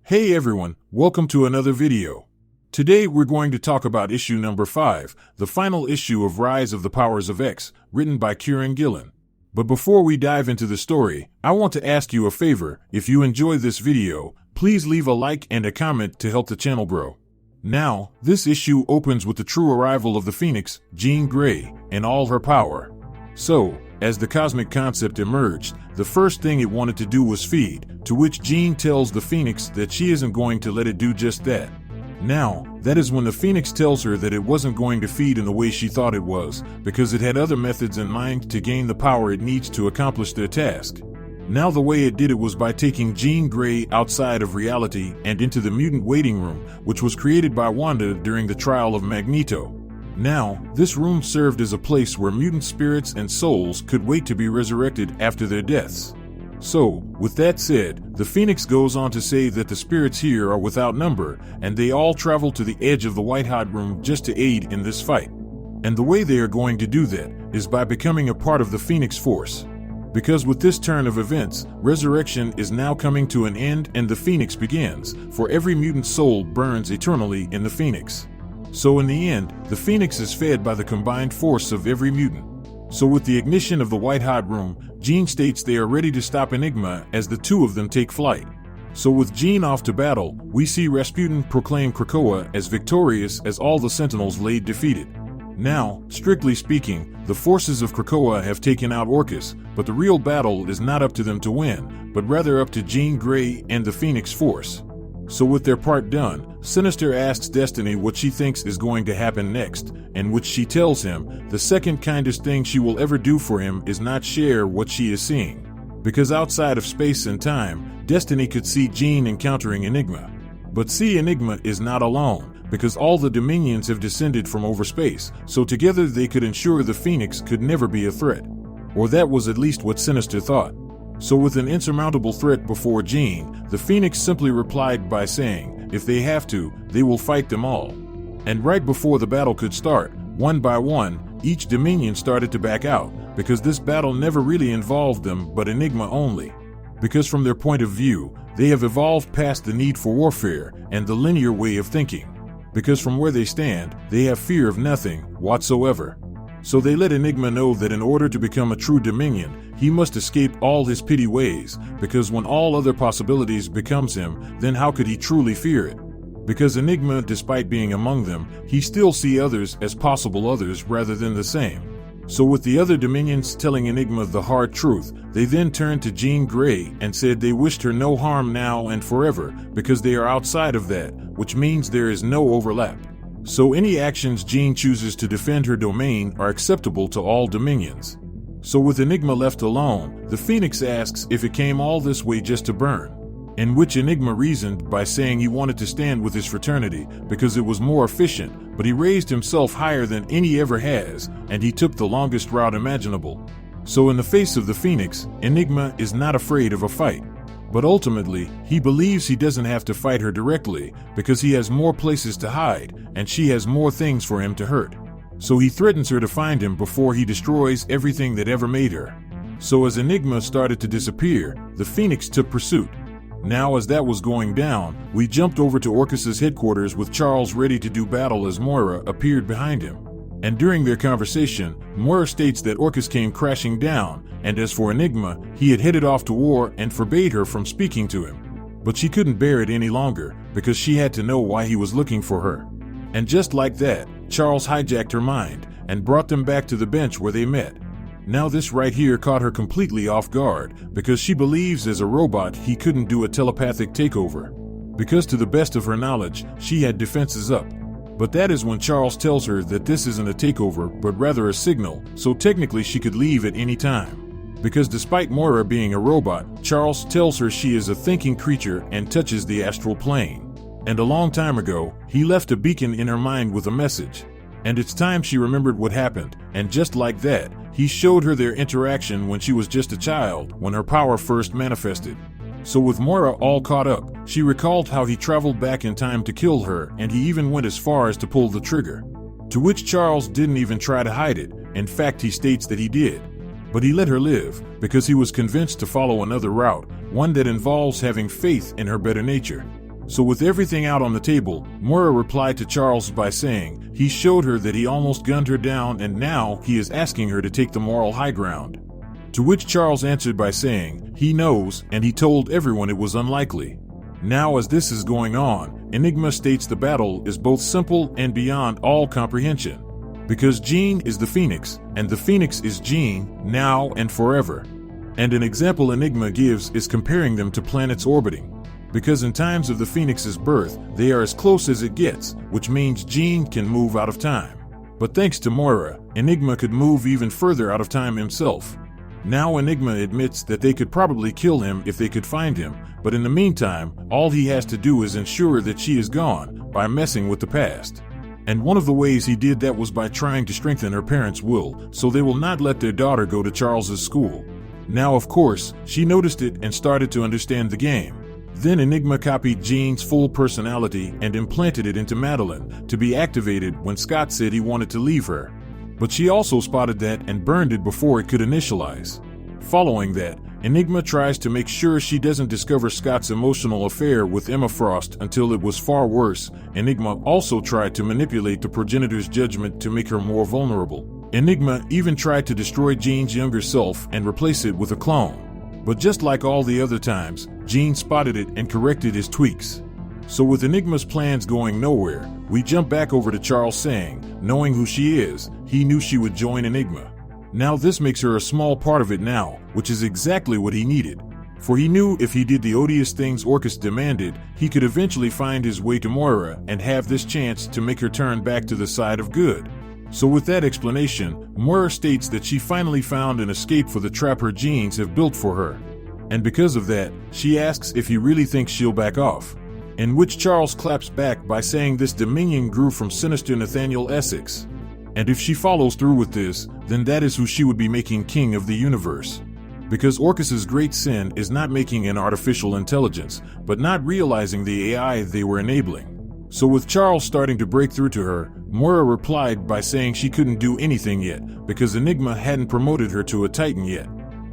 Hey everyone, welcome to another video. Today we're going to talk about issue number 5, the final issue of Rise of the Powers of X, written by Kieran Gillen. But before we dive into the story, I want to ask you a favor. If you enjoyed this video, please leave a like and a comment to help the channel grow. Now, this issue opens with the true arrival of the Phoenix, Jean Grey, and all her power. So, as the cosmic concept emerged, the first thing it wanted to do was feed, to which Jean tells the Phoenix that she isn't going to let it do just that. Now, that is when the Phoenix tells her that it wasn't going to feed in the way she thought it was, because it had other methods in mind to gain the power it needs to accomplish their task. Now the way it did it was by taking Jean Grey outside of reality and into the mutant waiting room, which was created by Wanda during the trial of Magneto. Now, this room served as a place where mutant spirits and souls could wait to be resurrected after their deaths. So, with that said, the Phoenix goes on to say that the spirits here are without number, and they all travel to the edge of the White-Hot Room just to aid in this fight. And the way they are going to do that is by becoming a part of the Phoenix Force. Because with this turn of events, resurrection is now coming to an end and the Phoenix begins, for every mutant soul burns eternally in the Phoenix. So in the end, the Phoenix is fed by the combined force of every mutant. So with the ignition of the White-Hot Room, Jean states they are ready to stop Enigma as the two of them take flight. So with Jean off to battle, we see Rasputin proclaim Krakoa as victorious as all the Sentinels laid defeated. Now, strictly speaking, the forces of Krakoa have taken out Orcus, but the real battle is not up to them to win, but rather up to Jean Grey and the Phoenix Force. So with their part done, Sinister asks Destiny what she thinks is going to happen next, in which she tells him the second kindest thing she will ever do for him is not share what she is seeing. Because outside of space and time, Destiny could see Jean encountering Enigma. But see, Enigma is not alone, because all the Dominions have descended from overspace, so together they could ensure the Phoenix could never be a threat. Or that was at least what Sinister thought. So with an insurmountable threat before Jean, the Phoenix simply replied by saying, if they have to, they will fight them all. And right before the battle could start, one by one, each Dominion started to back out, because this battle never really involved them but Enigma only. Because from their point of view, they have evolved past the need for warfare and the linear way of thinking. Because from where they stand, they have fear of nothing whatsoever. So they let Enigma know that in order to become a true Dominion, he must escape all his petty ways, because when all other possibilities becomes him, then how could he truly fear it? Because Enigma, despite being among them, he still see others as possible others rather than the same. So with the other Dominions telling Enigma the hard truth, they then turned to Jean Grey and said they wished her no harm now and forever, because they are outside of that, which means there is no overlap. So any actions Jean chooses to defend her domain are acceptable to all Dominions. So with Enigma left alone, the Phoenix asks if it came all this way just to burn. In which Enigma reasoned by saying he wanted to stand with his fraternity because it was more efficient, but he raised himself higher than any ever has, and he took the longest route imaginable. So in the face of the Phoenix, Enigma is not afraid of a fight. But ultimately, he believes he doesn't have to fight her directly because he has more places to hide and she has more things for him to hurt. So he threatens her to find him before he destroys everything that ever made her. So as Enigma started to disappear, the Phoenix took pursuit. Now as that was going down, we jumped over to Orcus's headquarters with Charles ready to do battle as Moira appeared behind him. And during their conversation, Moira states that Orcus came crashing down, and as for Enigma, he had headed off to war and forbade her from speaking to him. But she couldn't bear it any longer, because she had to know why he was looking for her. And just like that, Charles hijacked her mind, and brought them back to the bench where they met. Now this right here caught her completely off guard, because she believes as a robot he couldn't do a telepathic takeover. Because to the best of her knowledge, she had defenses up. But that is when Charles tells her that this isn't a takeover, but rather a signal, so technically she could leave at any time. Because despite Moira being a robot, Charles tells her she is a thinking creature and touches the astral plane. And a long time ago, he left a beacon in her mind with a message. And it's time she remembered what happened, and just like that, he showed her their interaction when she was just a child, when her power first manifested. So with Moira all caught up, she recalled how he traveled back in time to kill her, and he even went as far as to pull the trigger. To which Charles didn't even try to hide it. In fact, he states that he did. But he let her live, because he was convinced to follow another route, one that involves having faith in her better nature. So with everything out on the table, Moira replied to Charles by saying he showed her that he almost gunned her down and now he is asking her to take the moral high ground. To which Charles answered by saying he knows and he told everyone it was unlikely. Now as this is going on, Enigma states the battle is both simple and beyond all comprehension. Because Jean is the Phoenix, and the Phoenix is Jean, now and forever. And an example Enigma gives is comparing them to planets orbiting. Because in times of the Phoenix's birth, they are as close as it gets, which means Jean can move out of time. But thanks to Moira, Enigma could move even further out of time himself. Now Enigma admits that they could probably kill him if they could find him, but in the meantime, all he has to do is ensure that she is gone, by messing with the past. And one of the ways he did that was by trying to strengthen her parents' will, so they will not let their daughter go to Charles's school. Now of course, she noticed it and started to understand the game. Then Enigma copied Jean's full personality and implanted it into Madeline, to be activated when Scott said he wanted to leave her. But she also spotted that and burned it before it could initialize. Following that, Enigma tries to make sure she doesn't discover Scott's emotional affair with Emma Frost until it was far worse. Enigma also tried to manipulate the progenitor's judgment to make her more vulnerable. Enigma even tried to destroy Jean's younger self and replace it with a clone. But just like all the other times, Jean spotted it and corrected his tweaks. So with Enigma's plans going nowhere, we jump back over to Charles saying, knowing who she is, he knew she would join Enigma. Now this makes her a small part of it now, which is exactly what he needed. For he knew if he did the odious things Orcus demanded, he could eventually find his way to Moira and have this chance to make her turn back to the side of good. So with that explanation, Moira states that she finally found an escape for the trap her genes have built for her. And because of that, she asks if he really thinks she'll back off. In which Charles claps back by saying this Dominion grew from sinister Nathaniel Essex. And if she follows through with this, then that is who she would be making king of the universe. Because Orcus's great sin is not making an artificial intelligence, but not realizing the AI they were enabling. So with Charles starting to break through to her, Moira replied by saying she couldn't do anything yet, because Enigma hadn't promoted her to a Titan yet.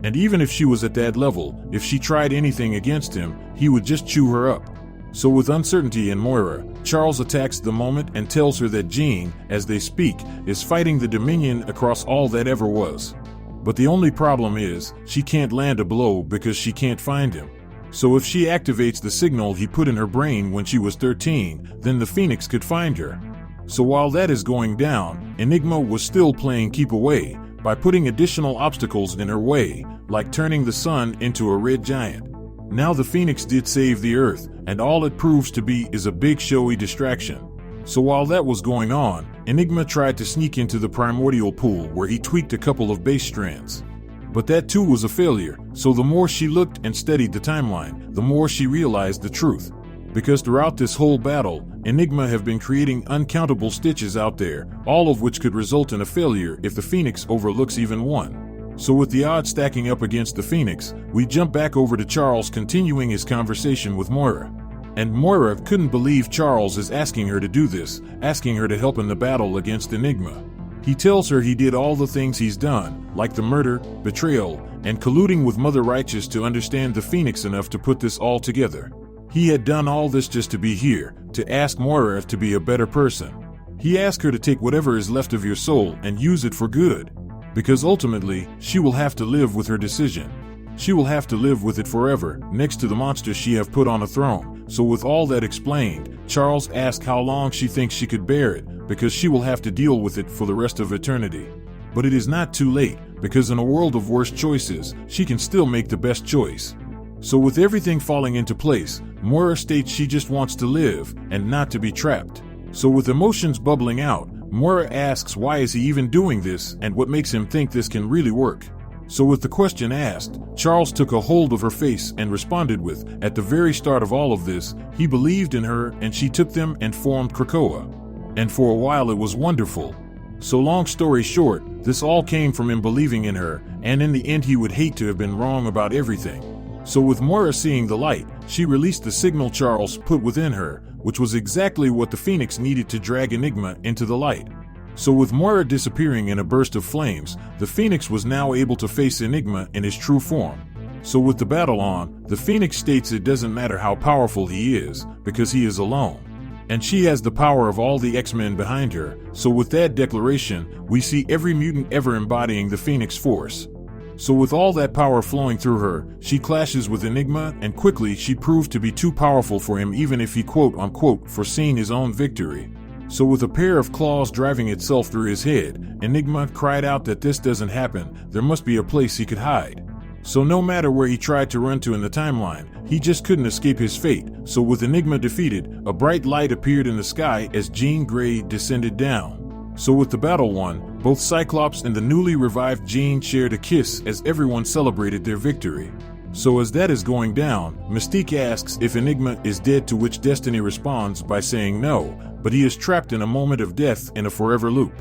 And even if she was at that level, if she tried anything against him, he would just chew her up. So with uncertainty in Moira, Charles attacks the moment and tells her that Jean, as they speak, is fighting the Dominion across all that ever was. But the only problem is, she can't land a blow because she can't find him. So if she activates the signal he put in her brain when she was 13, then the Phoenix could find her. So while that is going down, Enigma was still playing keep away, by putting additional obstacles in her way, like turning the sun into a red giant. Now the Phoenix did save the Earth, and all it proves to be is a big showy distraction. So while that was going on, Enigma tried to sneak into the primordial pool where he tweaked a couple of base strands. But that too was a failure, so the more she looked and studied the timeline, the more she realized the truth. Because throughout this whole battle, Enigma have been creating uncountable stitches out there, all of which could result in a failure if the Phoenix overlooks even one. So with the odds stacking up against the Phoenix, we jump back over to Charles continuing his conversation with Moira. And Moira couldn't believe Charles is asking her to do this, asking her to help in the battle against Enigma. He tells her he did all the things he's done, like the murder, betrayal, and colluding with Mother Righteous to understand the Phoenix enough to put this all together. He had done all this just to be here, to ask Moira to be a better person. He asked her to take whatever is left of your soul and use it for good. Because ultimately, she will have to live with her decision. She will have to live with it forever, next to the monster she have put on a throne. So with all that explained, Charles asked how long she thinks she could bear it, because she will have to deal with it for the rest of eternity. But it is not too late, because in a world of worse choices, she can still make the best choice. So with everything falling into place, Moira states she just wants to live, and not to be trapped. So with emotions bubbling out, Moira asks why is he even doing this and what makes him think this can really work. So with the question asked, Charles took a hold of her face and responded with, at the very start of all of this, he believed in her and she took them and formed Krakoa. And for a while it was wonderful. So long story short, this all came from him believing in her, and in the end he would hate to have been wrong about everything. So with Moira seeing the light, she released the signal Charles put within her, which was exactly what the Phoenix needed to drag Enigma into the light. So with Moira disappearing in a burst of flames, the Phoenix was now able to face Enigma in his true form. So with the battle on, the Phoenix states it doesn't matter how powerful he is, because he is alone. And she has the power of all the X-Men behind her, so with that declaration, we see every mutant ever embodying the Phoenix Force. So with all that power flowing through her, she clashes with Enigma, and quickly she proved to be too powerful for him even if he quote-unquote foreseen his own victory. So with a pair of claws driving itself through his head, Enigma cried out that this doesn't happen, there must be a place he could hide. So no matter where he tried to run to in the timeline, he just couldn't escape his fate. So with Enigma defeated, a bright light appeared in the sky as Jean Grey descended down. So with the battle won, both Cyclops and the newly revived Jean shared a kiss as everyone celebrated their victory. So as that is going down, Mystique asks if Enigma is dead, to which Destiny responds by saying no, but he is trapped in a moment of death in a forever loop.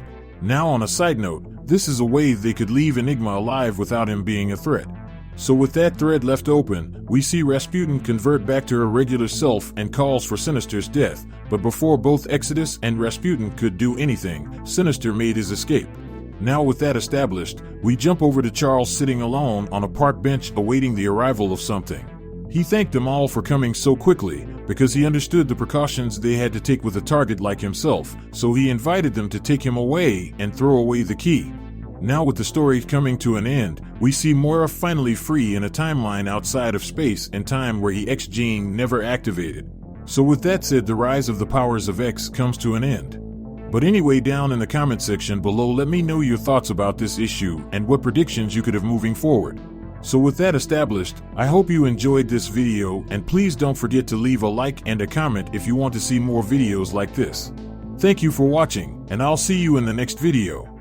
Now on a side note, this is a way they could leave Enigma alive without him being a threat. So with that thread left open, we see Rasputin convert back to her regular self and calls for Sinister's death, but before both Exodus and Rasputin could do anything, Sinister made his escape. Now with that established, we jump over to Charles sitting alone on a park bench awaiting the arrival of something. He thanked them all for coming so quickly, because he understood the precautions they had to take with a target like himself, so he invited them to take him away and throw away the key. Now with the story coming to an end, we see Moira finally free in a timeline outside of space and time where he X-Gene never activated. So with that said, the rise of the powers of X comes to an end. But anyway, down in the comment section below, let me know your thoughts about this issue and what predictions you could have moving forward. So with that established, I hope you enjoyed this video, and please don't forget to leave a like and a comment if you want to see more videos like this. Thank you for watching, and I'll see you in the next video.